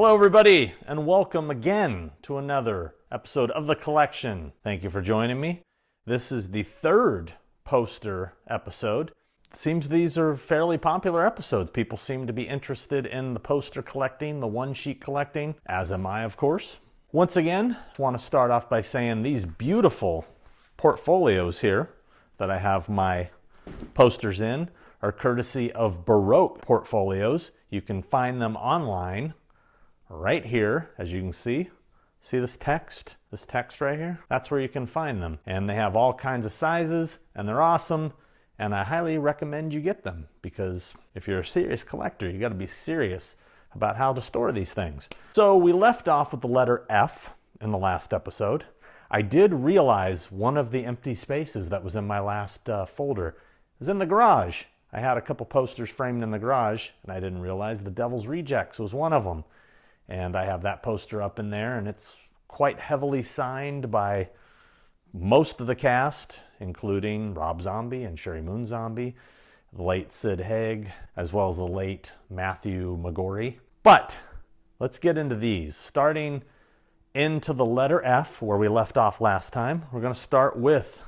Hello everybody, and welcome again to another episode of The Collection. Thank you for joining me. This is the third poster episode. It seems these are fairly popular episodes. People seem to be interested in the poster collecting, the one-sheet collecting, as am I, of course. Once again, I want to start off by saying these beautiful portfolios here that I have my posters in are courtesy of Baroque Portfolios. You can find them online right here, as you can see. See this text? This text right here? That's where you can find them. And they have all kinds of sizes, and they're awesome, and I highly recommend you get them, because if you're a serious collector, you gotta be serious about how to store these things. So we left off with the letter F in the last episode. I did realize one of the empty spaces that was in my last folder was in the garage. I had a couple posters framed in the garage, and I didn't realize The Devil's Rejects was one of them. And I have that poster up in there, and it's quite heavily signed by most of the cast, including Rob Zombie and Sherry Moon Zombie, the late Sid Haig, as well as the late Matthew McGorry. But let's get into these. Starting into the letter F, where we left off last time, we're going to start with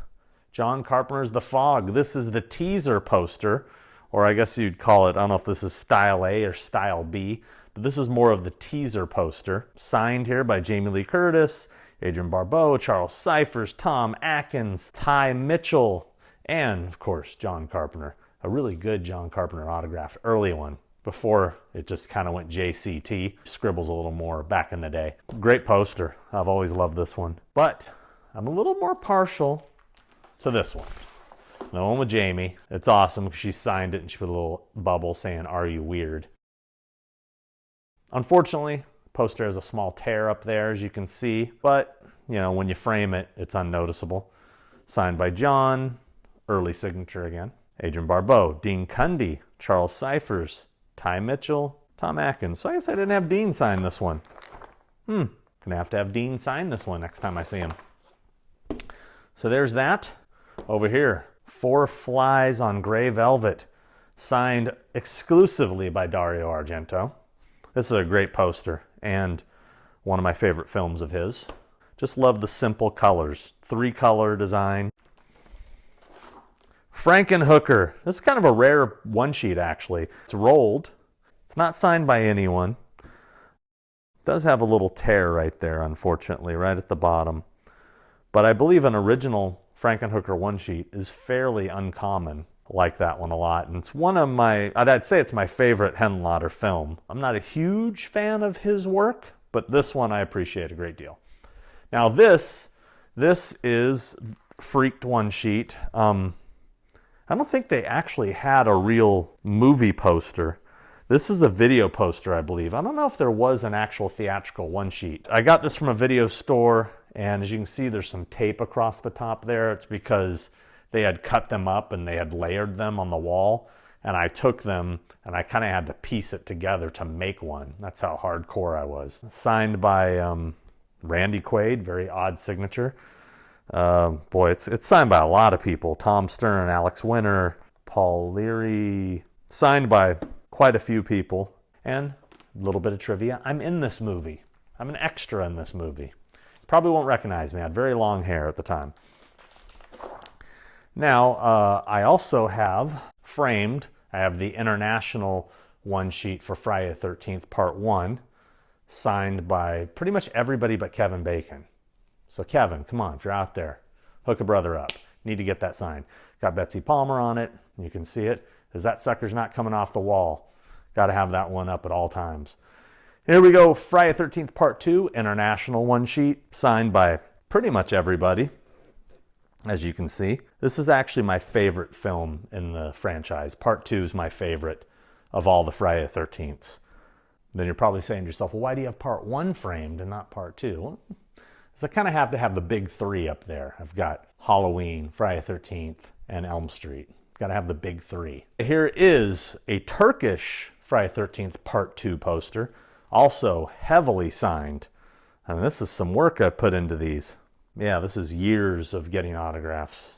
John Carpenter's The Fog. This is the teaser poster, or I guess you'd call it, I don't know if this is Style A or Style B, but this is more of the teaser poster. Signed here by Jamie Lee Curtis, Adrienne Barbeau, Charles Cyphers, Tom Atkins, Ty Mitchell, and of course John Carpenter. A really good John Carpenter autograph, early one, before it just kind of went JCT. Scribbles a little more back in the day. Great poster. I've always loved this one. But I'm a little more partial to this one. The one with Jamie. It's awesome because she signed it and she put a little bubble saying, "Are you weird?" Unfortunately, the poster has a small tear up there, as you can see, but you know, when you frame it, it's unnoticeable. Signed by John, early signature again. Adrienne Barbeau, Dean Cundy, Charles Cyphers, Ty Mitchell, Tom Atkins. So I guess I didn't have Dean sign this one. Gonna have to have Dean sign this one next time I see him. So there's that. Over here, Four Flies on Gray Velvet, signed exclusively by Dario Argento. This is a great poster and one of my favorite films of his. Just love the simple colors. 3-color design. Frankenhooker. This is kind of a rare one-sheet, actually. It's rolled. It's not signed by anyone. It does have a little tear right there, unfortunately, right at the bottom. But I believe an original Frankenhooker one-sheet is fairly uncommon. I like that one a lot, and it's one of my, I'd say it's my favorite Henlotter film. I'm not a huge fan of his work, but this one I appreciate a great deal. Now this is Freaked one sheet. I don't think they actually had a real movie poster. This is a video poster, I believe. I don't know if there was an actual theatrical one sheet. I got this from a video store, and as you can see, there's some tape across the top there. It's because they had cut them up and they had layered them on the wall, and I took them and I kind of had to piece it together to make one. That's how hardcore I was. Signed by Randy Quaid, very odd signature. Boy, it's signed by a lot of people. Tom Stern, Alex Winter, Paul Leary. Signed by quite a few people. And a little bit of trivia, I'm in this movie. I'm an extra in this movie. Probably won't recognize me. I had very long hair at the time. Now, I also have framed, I have the international one sheet for Friday the 13th Part 1, signed by pretty much everybody but Kevin Bacon. So Kevin, come on, if you're out there, hook a brother up. Need to get that signed. Got Betsy Palmer on it. You can see it, because that sucker's not coming off the wall. Got to have that one up at all times. Here we go, Friday the 13th Part 2, international one sheet, signed by pretty much everybody. As you can see, this is actually my favorite film in the franchise. Part 2 is my favorite of all the Friday the 13th. Then you're probably saying to yourself, well, why do you have Part 1 framed and not Part 2? Well, so I kind of have to have the big three up there. I've got Halloween, Friday the 13th, and Elm Street. Got to have the big three. Here is a Turkish Friday the 13th Part 2 poster, also heavily signed. And this is some work I've put into these. Yeah, this is years of getting autographs.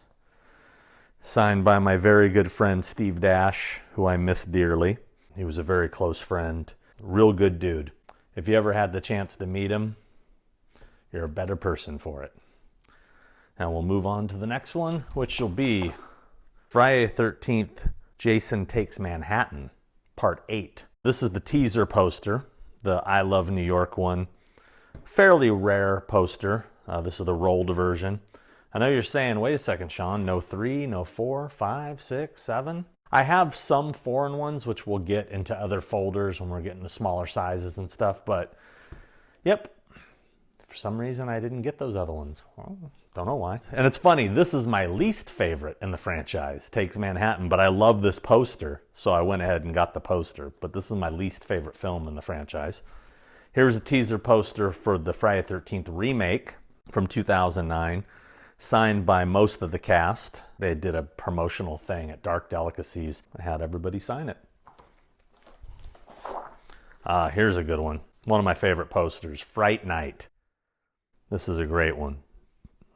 Signed by my very good friend Steve Dash, who I miss dearly. He was a very close friend. Real good dude. If you ever had the chance to meet him, you're a better person for it. And we'll move on to the next one, which will be Friday the 13th, Jason Takes Manhattan, Part 8. This is the teaser poster, the I Love New York one. Fairly rare poster. This is the rolled version. I know you're saying, wait a second, Sean, no 3, no 4, 5, 6, 7? I have some foreign ones, which we'll get into other folders when we're getting the smaller sizes and stuff, but yep, for some reason I didn't get those other ones. Well, don't know why. And it's funny, this is my least favorite in the franchise, Takes Manhattan, but I love this poster, so I went ahead and got the poster, but this is my least favorite film in the franchise. Here's a teaser poster for the Friday the 13th remake from 2009, signed by most of the cast. They did a promotional thing at Dark Delicacies. I had everybody sign it. Here's a good one. One of my favorite posters, Fright Night. This is a great one.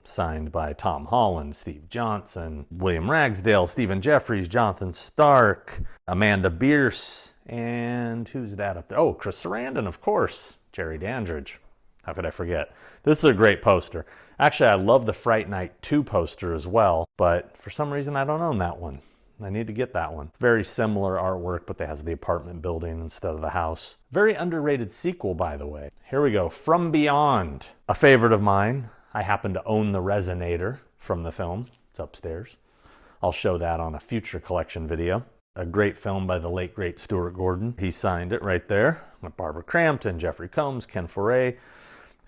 Signed by Tom Holland, Steve Johnson, William Ragsdale, Stephen Jeffries, Jonathan Stark, Amanda Bierce, and who's that up there? Oh, Chris Sarandon, of course. Jerry Dandridge. How could I forget? This is a great poster. Actually, I love the Fright Night 2 poster as well, but for some reason I don't own that one. I need to get that one. Very similar artwork, but it has the apartment building instead of the house. Very underrated sequel, by the way. Here we go. From Beyond. A favorite of mine. I happen to own the Resonator from the film. It's upstairs. I'll show that on a future collection video. A great film by the late, great Stuart Gordon. He signed it right there. With Barbara Crampton, Jeffrey Combs, Ken Foray,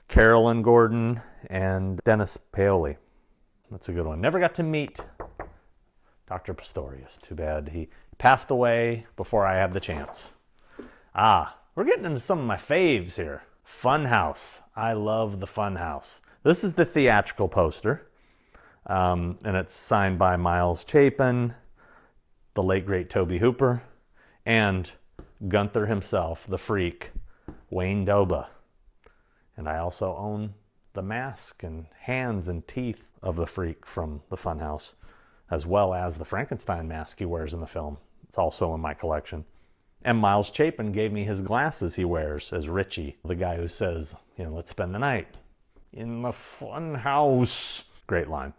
Carolyn Gordon, and Dennis Paoli. That's a good one. Never got to meet Dr. Pistorius. Too bad he passed away before I had the chance. We're getting into some of my faves here. Funhouse. I love the Funhouse. This is the theatrical poster, and it's signed by Miles Chapin, the late, great Tobe Hooper, and Gunther himself, the freak, Wayne Doba. And I also own the mask and hands and teeth of the freak from the Funhouse, as well as the Frankenstein mask he wears in the film. It's also in my collection. And Miles Chapin gave me his glasses he wears as Richie, the guy who says, let's spend the night in the Funhouse. Great line.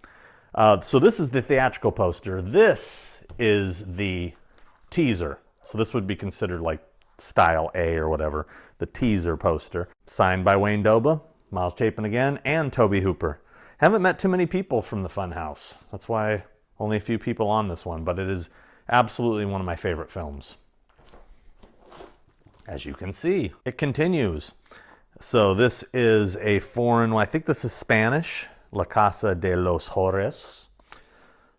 So this is the theatrical poster. This is the teaser. So this would be considered like style A or whatever. The teaser poster. Signed by Wayne Doba, Miles Chapin again, and Tobe Hooper. Haven't met too many people from the Funhouse. That's why only a few people on this one, but it is absolutely one of my favorite films. As you can see, it continues. So this is a foreign, I think this is Spanish, La Casa de los Horrores.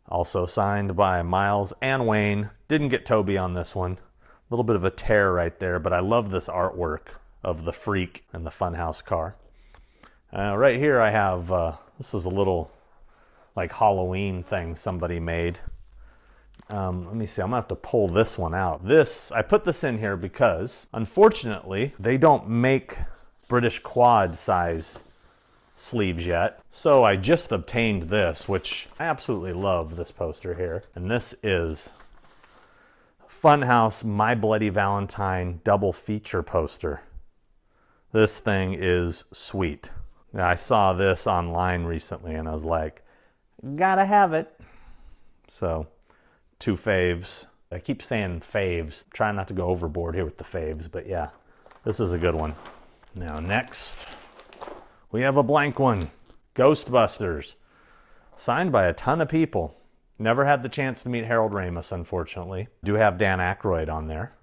Also signed by Miles and Wayne. Didn't get Toby on this one. A little bit of a tear right there, but I love this artwork of the freak and the Funhouse car. Right here I have, this was a little like Halloween thing somebody made. Let me see, I'm gonna have to pull this one out. I put this in here because, unfortunately, they don't make British quad size sleeves yet. So I just obtained this, which I absolutely love this poster here. And this is Funhouse My Bloody Valentine double feature poster. This thing is sweet. Now, I saw this online recently and I was like, gotta have it. So, 2 faves. I keep saying faves. Trying not to go overboard here with the faves, but yeah, this is a good one. Now next, we have a blank one. Ghostbusters. Signed by a ton of people. Never had the chance to meet Harold Ramis, unfortunately. Do have Dan Aykroyd on there.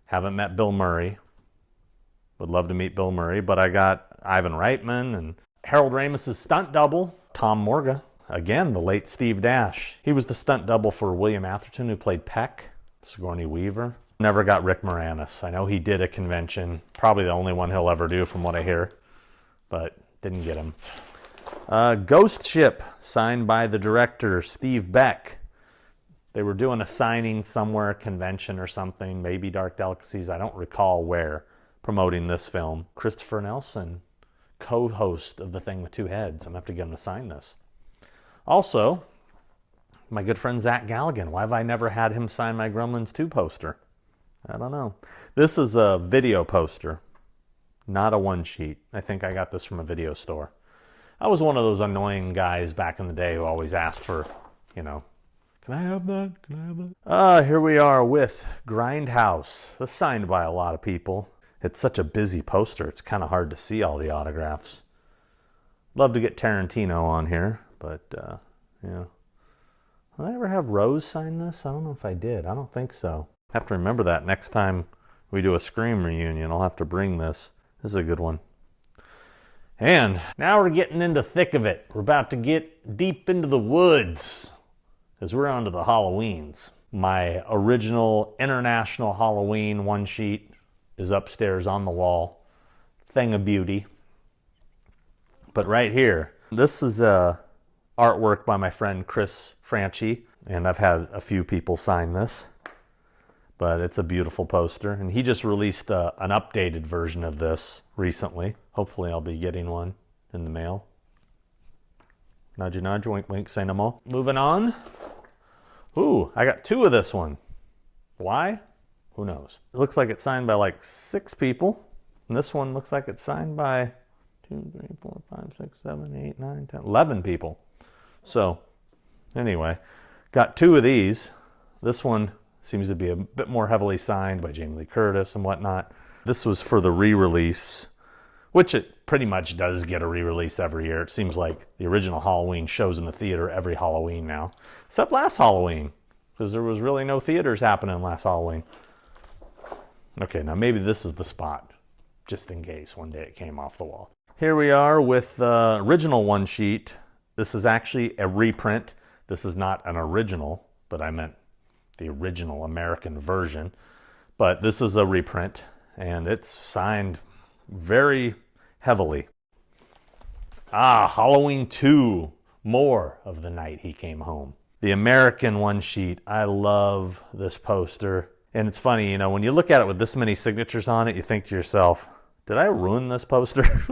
Haven't met Bill Murray. Would love to meet Bill Murray, but I got Ivan Reitman and Harold Ramis' stunt double, Tom Morga. Again, the late Steve Dash. He was the stunt double for William Atherton, who played Peck, Sigourney Weaver. Never got Rick Moranis. I know he did a convention. Probably the only one he'll ever do from what I hear, but didn't get him. Ghost Ship, signed by the director, Steve Beck. They were doing a signing somewhere, a convention or something, maybe Dark Delicacies, I don't recall where, promoting this film. Christopher Nelson, co-host of The Thing with Two Heads. I'm going to have to get him to sign this. Also, my good friend Zach Galligan. Why have I never had him sign my Gremlins 2 poster? I don't know. This is a video poster. not a one sheet. I think I got this from a video store. I was one of those annoying guys back in the day who always asked for, you know, can I have that? Can I have that? Here we are with Grindhouse. This is signed by a lot of people. It's such a busy poster, it's kind of hard to see all the autographs. Love to get Tarantino on here, but yeah. Did I ever have Rose sign this? I don't know if I did. I don't think so. I have to remember that next time we do a Scream reunion. I'll have to bring this. This is a good one. And now we're getting into thick of it. We're about to get deep into the woods because we're on to the Halloweens. My original International Halloween one sheet is upstairs on the wall. Thing of beauty. But right here, this is artwork by my friend Chris Franchi, and I've had a few people sign this. But it's a beautiful poster, and he just released an updated version of this recently. Hopefully I'll be getting one in the mail. Nudge, nudge, wink, wink, say no more. Moving on. Ooh, I got two of this one. Why? Who knows? It looks like it's signed by like 6 people, and this one looks like it's signed by 2, 3, 4, 5, 6, 7, 8, 9, 10, 11 people. So, anyway, got 2 of these. This one seems to be a bit more heavily signed by Jamie Lee Curtis and whatnot. This was for the re-release, which it pretty much does get a re-release every year. It seems like the original Halloween shows in the theater every Halloween now, except last Halloween, because there was really no theaters happening last Halloween. Okay, now maybe this is the spot, just in case one day it came off the wall. Here we are with the original one sheet. This is actually a reprint. This is not an original, but I meant the original American version. But this is a reprint, and it's signed very heavily. Halloween 2, more of the night he came home. The American one sheet, I love this poster. And it's funny, you know, when you look at it with this many signatures on it, you think to yourself, did I ruin this poster?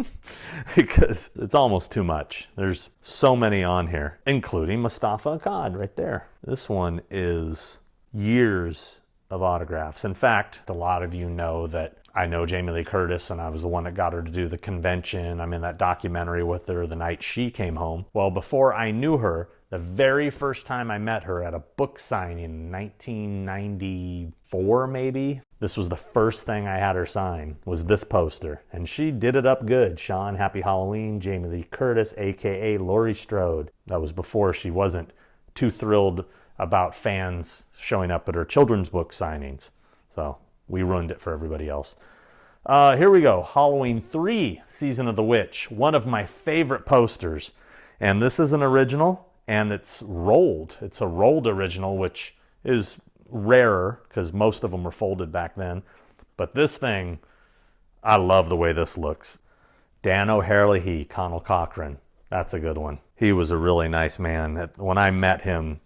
Because it's almost too much. There's so many on here, including Mustafa Akkad right there. This one is years of autographs. In fact, a lot of you know that I know Jamie Lee Curtis, and I was the one that got her to do the convention. I'm in that documentary with her the night she came home. Well, before I knew her, the very first time I met her at a book signing in 1994, maybe. This was the first thing I had her sign, was this poster. And she did it up good. Sean, Happy Halloween, Jamie Lee Curtis, a.k.a. Laurie Strode. That was before she wasn't too thrilled about fans showing up at her children's book signings. So we ruined it for everybody else. Here we go. Halloween 3, Season of the Witch. One of my favorite posters. And this is an original. And it's rolled. It's a rolled original, which is rarer because most of them were folded back then. But this thing, I love the way this looks. Dan O'Herlihy, Connell Cochran. That's a good one. He was a really nice man. When I met him,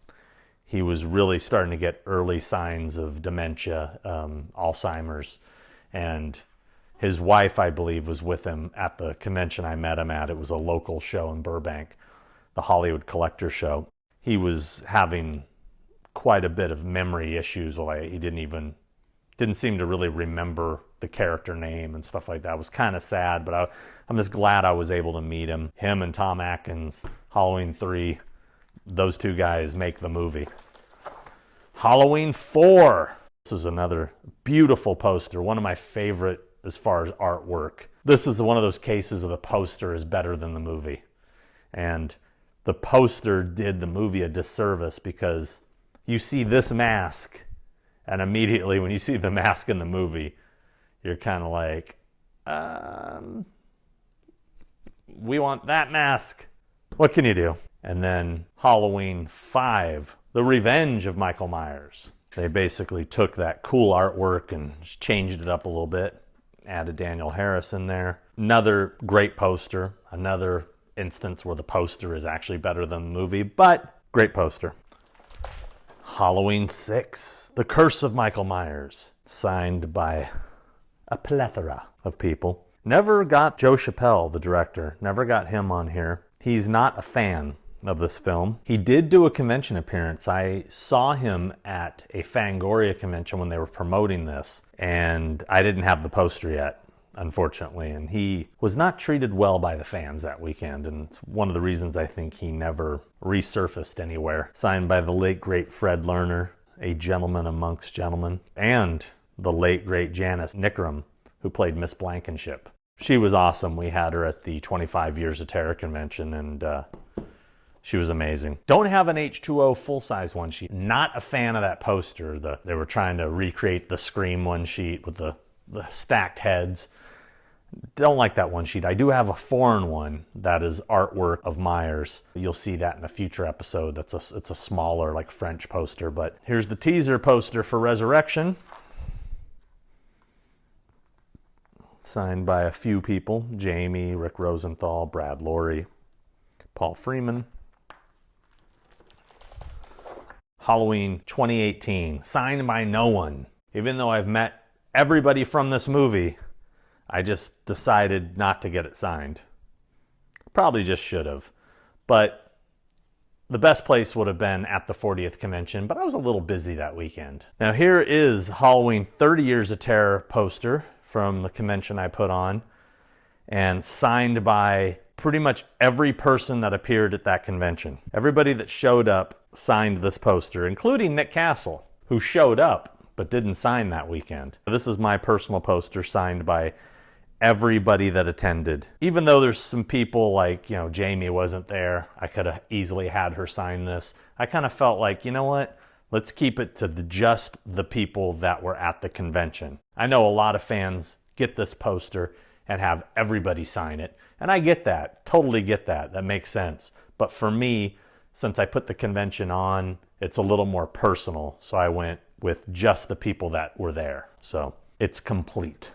he was really starting to get early signs of dementia, Alzheimer's. And his wife, I believe, was with him at the convention I met him at. It was a local show in Burbank, the Hollywood Collector Show. He was having quite a bit of memory issues. He didn't seem to really remember the character name and stuff like that. It was kind of sad, but I'm just glad I was able to meet him. Him and Tom Atkins, Halloween 3, those two guys make the movie. Halloween 4. This is another beautiful poster, one of my favorite as far as artwork. This is one of those cases of the poster is better than the movie. And the poster did the movie a disservice because you see this mask, and immediately when you see the mask in the movie, you're kind of like, we want that mask. What can you do? And then Halloween 5, The Revenge of Michael Myers. They basically took that cool artwork and changed it up a little bit, added Daniel Harris in there. Another great poster, another instance where the poster is actually better than the movie, but great poster. Halloween 6, The Curse of Michael Myers, signed by a plethora of people. Never got Joe Chappelle, the director, never got him on here. He's not a fan of this film. He did do a convention appearance. I saw him at a Fangoria convention when they were promoting this, and I didn't have the poster yet. unfortunately, and he was not treated well by the fans that weekend, and it's one of the reasons I think he never resurfaced anywhere. Signed by the late, great Fred Lerner, a gentleman amongst gentlemen, and the late, great Janice Nickram, who played Miss Blankenship. She was awesome. We had her at the 25 Years of Terror convention, and she was amazing. Don't have an H2O full-size one sheet. Not a fan of that poster. They were trying to recreate the Scream one sheet with the stacked heads. Don't like that one sheet. I do have a foreign one that is artwork of Myers. You'll see that in a future episode. It's a smaller, like, French poster. But here's the teaser poster for Resurrection. Signed by a few people. Jamie, Rick Rosenthal, Brad Lorre, Paul Freeman. Halloween 2018, signed by no one. Even though I've met everybody from this movie, I just decided not to get it signed. Probably just should have. But the best place would have been at the 40th convention, but I was a little busy that weekend. Now here is Halloween 30 Years of Terror poster from the convention I put on, and signed by pretty much every person that appeared at that convention. Everybody that showed up signed this poster, including Nick Castle, who showed up but didn't sign that weekend. This is my personal poster signed by everybody that attended. Even though there's some people like, Jamie wasn't there, I could have easily had her sign this. I kind of felt like, you know what? Let's keep it to just the people that were at the convention. I know a lot of fans get this poster and have everybody sign it. And I get that, totally get that. That makes sense. But for me, since I put the convention on, it's a little more personal. So I went with just the people that were there. So it's complete.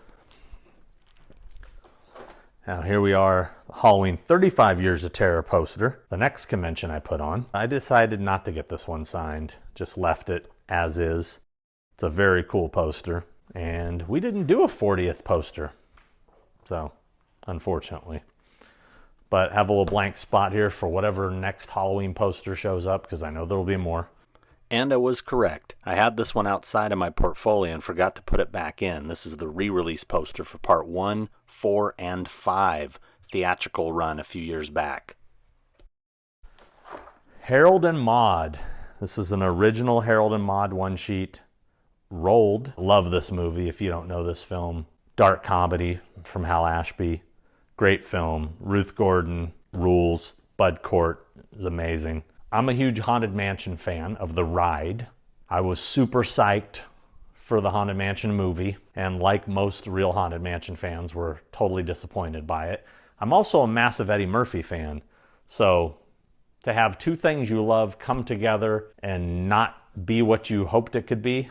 Now here we are, Halloween 35 Years of Terror poster. The next convention I put on. I decided not to get this one signed. Just left it as is. It's a very cool poster. And we didn't do a 40th poster. So, unfortunately. But have a little blank spot here for whatever next Halloween poster shows up, because I know there will be more. And I was correct. I had this one outside of my portfolio and forgot to put it back in. This is the re-release poster for Part 1, 4, and 5 theatrical run a few years back. Harold and Maude. This is an original Harold and Maude one-sheet. Rolled. Love this movie if you don't know this film. Dark comedy from Hal Ashby. Great film. Ruth Gordon rules. Bud Cort is amazing. I'm a huge Haunted Mansion fan of the ride. I was super psyched for the Haunted Mansion movie, and like most real Haunted Mansion fans, were totally disappointed by it. I'm also a massive Eddie Murphy fan, so to have two things you love come together and not be what you hoped it could be,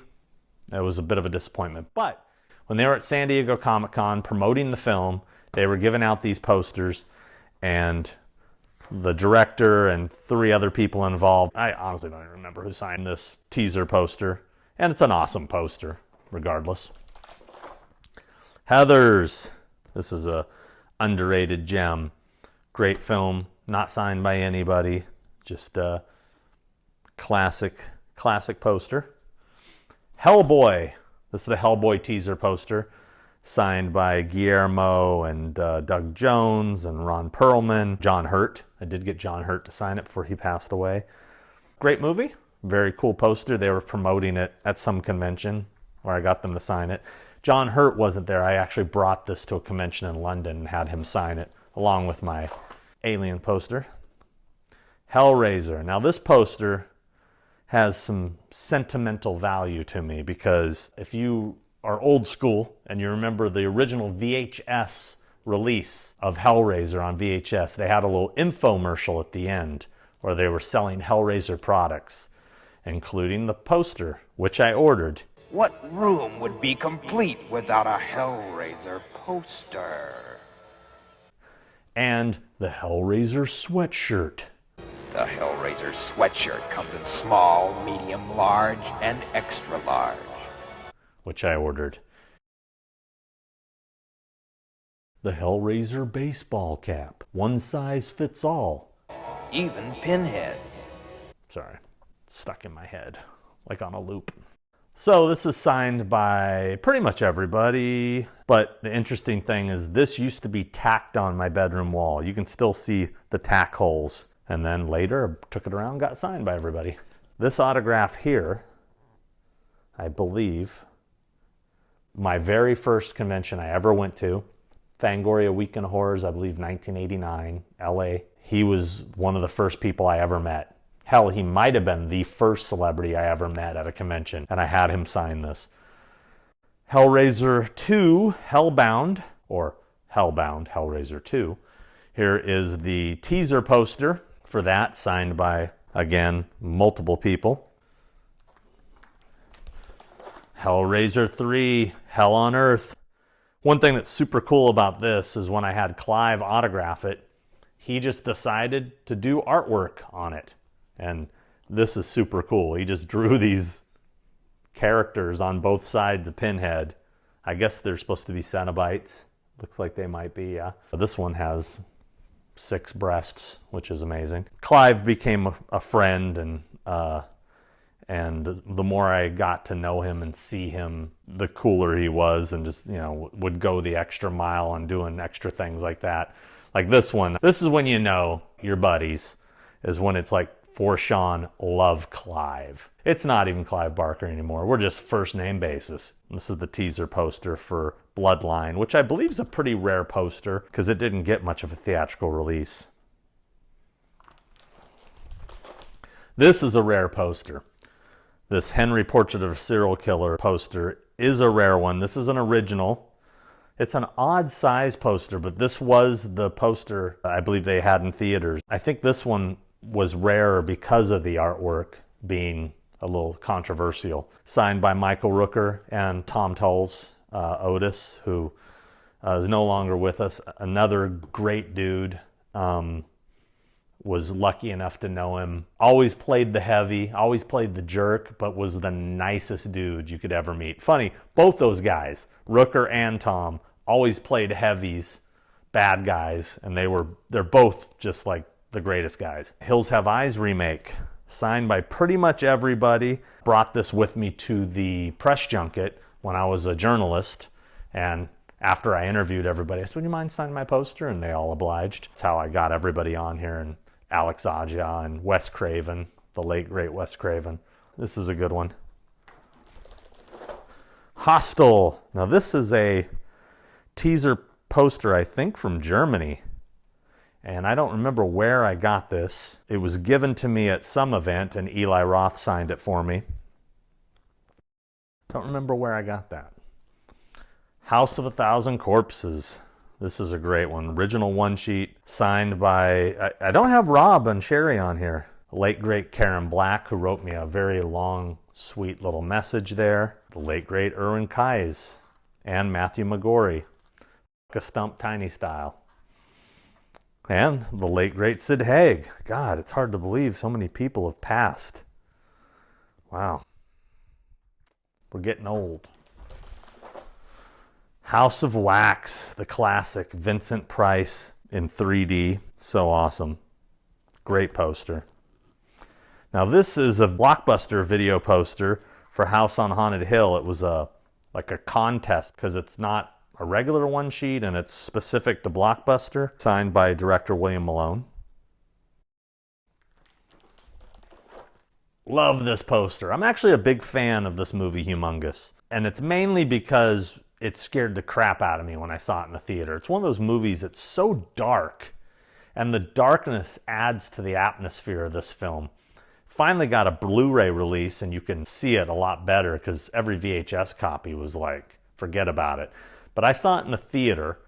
it was a bit of a disappointment. But when they were at San Diego Comic-Con promoting the film, they were giving out these posters, and the director and 3 other people involved, I honestly don't even remember who signed this teaser poster, and it's an awesome poster, regardless. Heathers. This is a underrated gem. Great film, not signed by anybody, just a classic poster. Hellboy. This is the Hellboy teaser poster, signed by Guillermo and Doug Jones and Ron Perlman. John Hurt. I did get John Hurt to sign it before he passed away. Great movie. Very cool poster. They were promoting it at some convention where I got them to sign it. John Hurt wasn't there. I actually brought this to a convention in London and had him sign it along with my Alien poster. Hellraiser. Now this poster has some sentimental value to me because if you are old school and you remember the original VHS release of Hellraiser on VHS, they had a little infomercial at the end where they were selling Hellraiser products, including the poster, which I ordered. What room would be complete without a Hellraiser poster? And the Hellraiser sweatshirt. The Hellraiser sweatshirt comes in small, medium, large, and extra large. Which I ordered. The Hellraiser baseball cap. One size fits all. Even pinheads. Sorry, it's stuck in my head, like on a loop. So this is signed by pretty much everybody, but the interesting thing is this used to be tacked on my bedroom wall. You can still see the tack holes. And then later I took it around and got signed by everybody. This autograph here, I believe, my very first convention I ever went to, Fangoria Weekend of Horrors, I believe 1989, LA. He was one of the first people I ever met. Hell, he might have been the first celebrity I ever met at a convention, and I had him sign this. Hellraiser 2, Hellbound, or Hellbound, Hellraiser 2. Here is the teaser poster for that, signed by, again, multiple people. Hellraiser 3, Hell on Earth. One thing that's super cool about this is when I had Clive autograph it, he just decided to do artwork on it. And this is super cool. He just drew these characters on both sides of Pinhead. I guess they're supposed to be Cenobites. Looks like they might be, yeah. This one has 6 breasts, which is amazing. Clive became a friend, and the more I got to know him and see him, the cooler he was, and just, would go the extra mile on doing extra things like that. Like this one. This is when you know you're buddies, is when it's like, for Sean, love Clive. It's not even Clive Barker anymore. We're just first name basis. This is the teaser poster for Bloodline, which I believe is a pretty rare poster because it didn't get much of a theatrical release. This is a rare poster. This Henry Portrait of a Serial Killer poster is a rare one. This is an original. It's an odd size poster, but this was the poster I believe they had in theaters. I think this one was rare because of the artwork being a little controversial. Signed by Michael Rooker and Tom Tulls, Otis, who is no longer with us. Another great dude. Was lucky enough to know him. Always played the heavy, always played the jerk, but was the nicest dude you could ever meet. Funny, both those guys, Rooker and Tom, always played heavies, bad guys, and they're both just like the greatest guys. Hills Have Eyes remake, signed by pretty much everybody. Brought this with me to the press junket when I was a journalist, and after I interviewed everybody, I said, would you mind signing my poster? And they all obliged. That's how I got everybody on here, and Alex Aja and Wes Craven, the late great Wes Craven. This is a good one. Hostel. Now this is a teaser poster, I think, from Germany. And I don't remember where I got this. It was given to me at some event, and Eli Roth signed it for me. Don't remember where I got that. House of a Thousand Corpses. This is a great one. Original one sheet, signed by, I don't have Rob and Sherry on here. The late great Karen Black, who wrote me a very long, sweet little message there. The late great Erwin Kais and Matthew McGorry. A stump tiny style. And the late great Sid Haig. God, it's hard to believe so many people have passed. Wow. We're getting old. House of Wax, the classic, Vincent Price in 3D. So awesome. Great poster. Now this is a Blockbuster video poster for House on Haunted Hill. It was like a contest because it's not a regular one sheet and it's specific to Blockbuster. Signed by director William Malone. Love this poster. I'm actually a big fan of this movie, Humongous. And it's mainly because it scared the crap out of me when I saw it in the theater. It's one of those movies that's so dark, and the darkness adds to the atmosphere of this film. Finally got a Blu-ray release, and you can see it a lot better because every VHS copy was like, forget about it. But I saw it in the theater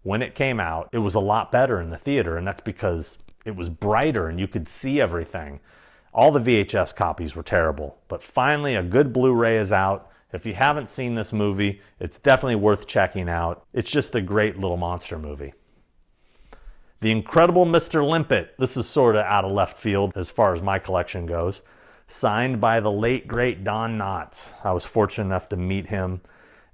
when it came out. It was a lot better in the theater, and that's because it was brighter and you could see everything. All the VHS copies were terrible, but finally a good Blu-ray is out. If you haven't seen this movie, it's definitely worth checking out. It's just a great little monster movie. The Incredible Mr. Limpet. This is sort of out of left field as far as my collection goes. Signed by the late, great Don Knotts. I was fortunate enough to meet him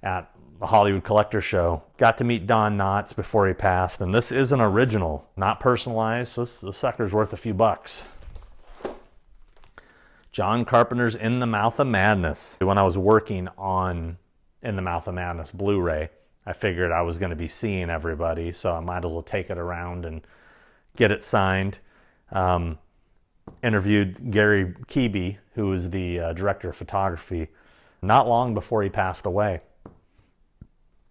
at the Hollywood Collector Show. Got to meet Don Knotts before he passed, and this is an original, not personalized. So this sucker's worth a few bucks. John Carpenter's In the Mouth of Madness. When I was working on In the Mouth of Madness Blu-ray, I figured I was going to be seeing everybody, so I might as well take it around and get it signed. Interviewed Gary Keeby, who was the director of photography, not long before he passed away.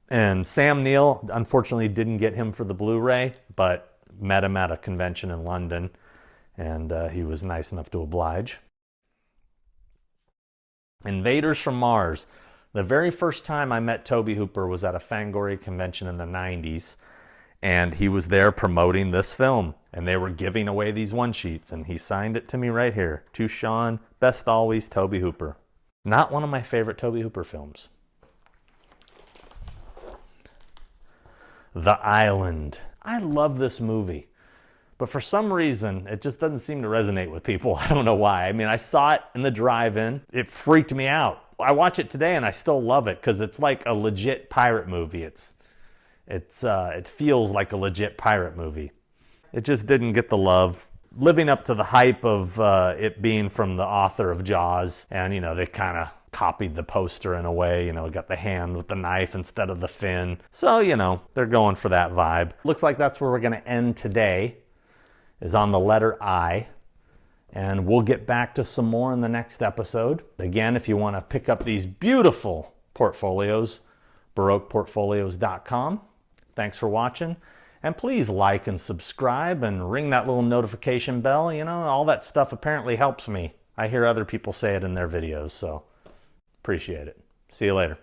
And Sam Neill, unfortunately didn't get him for the Blu-ray, but met him at a convention in London, and he was nice enough to oblige. Invaders from Mars. The very first time I met Tobe Hooper was at a Fangoria convention in the 90s, and he was there promoting this film, and they were giving away these one-sheets, and he signed it to me right here. To Sean, best always, Tobe Hooper. Not one of my favorite Tobe Hooper films. The Island. I love this movie, but for some reason, it just doesn't seem to resonate with people. I don't know why. I mean, I saw it in the drive-in. It freaked me out. I watch it today and I still love it because it's like a legit pirate movie. It feels like a legit pirate movie. It just didn't get the love. Living up to the hype of it being from the author of Jaws, and they kind of copied the poster in a way, got the hand with the knife instead of the fin. So, they're going for that vibe. Looks like that's where we're going to end today, is on the letter I. And we'll get back to some more in the next episode. Again, if you want to pick up these beautiful portfolios, baroqueportfolios.com. Thanks for watching. And please like and subscribe and ring that little notification bell. All that stuff apparently helps me. I hear other people say it in their videos, so appreciate it. See you later.